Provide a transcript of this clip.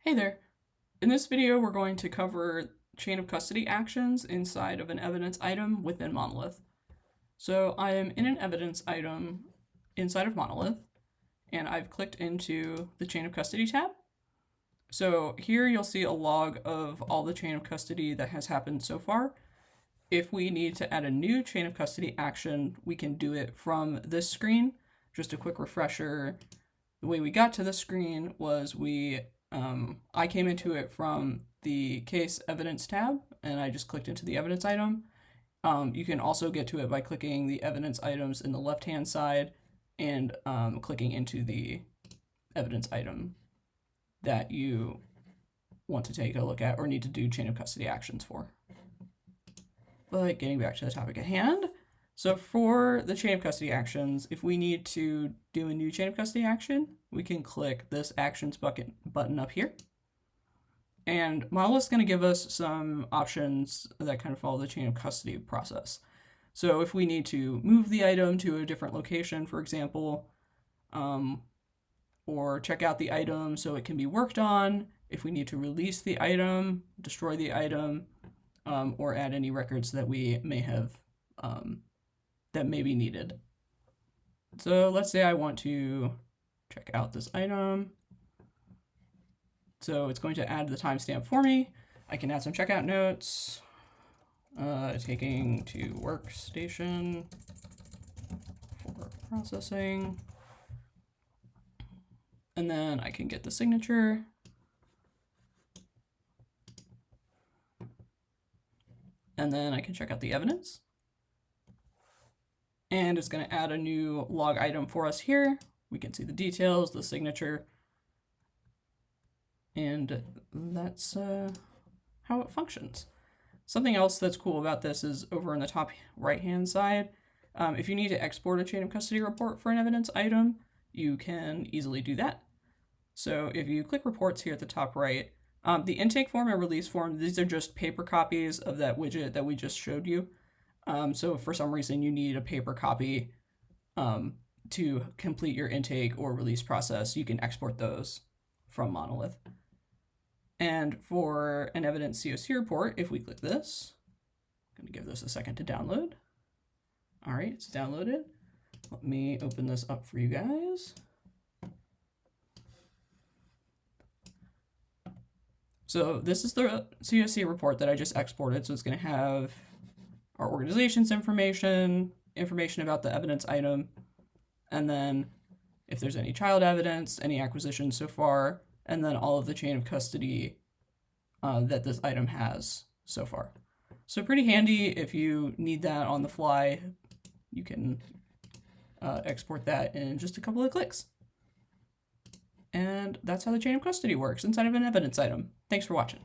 Hey there! In this video, we're going to cover chain of custody actions inside of an evidence item within Monolith. So I am in an evidence item inside of Monolith, and I've clicked into the chain of custody tab. So here you'll see a log of all the chain of custody that has happened so far. If we need to add a new chain of custody action, we can do it from this screen. Just a quick refresher, the way we got to this screen was I came into it from the case evidence tab, and I just clicked into the evidence item. You can also get to it by clicking the evidence items in the left-hand side and clicking into the evidence item that you want to take a look at or need to do chain of custody actions for. But getting back to the topic at hand, so for the chain of custody actions, if we need to do a new chain of custody action, we can click this actions button up here. And Monolith's going to give us some options that kind of follow the chain of custody process. So if we need to move the item to a different location, for example, or check out the item so it can be worked on, if we need to release the item, destroy the item, or add any records that we may have that may be needed. So let's say I want to check out this item. So it's going to add the timestamp for me. I can add some checkout notes. Taking to workstation for processing. And then I can get the signature. And then I can check out the evidence. And it's going to add a new log item for us here. We can see the details, the signature, and that's how it functions. Something else that's cool about this is over in the top right-hand side, if you need to export a chain of custody report for an evidence item, you can easily do that. So if you click reports here at the top right, the intake form and release form, these are just paper copies of that widget that we just showed you. So if for some reason you need a paper copy to complete your intake or release process, you can export those from Monolith. And for an evidence COC report, if we click this, I'm going to give this a second to download. All right, it's downloaded. Let me open this up for you guys. So this is the COC report that I just exported. So it's going to have our organization's information about the evidence item, and then if there's any child evidence, any acquisitions so far, and then all of the chain of custody that this item has so far. So pretty handy if you need that on the fly. You can export that in just a couple of clicks. And that's how the chain of custody works inside of an evidence item. Thanks for watching.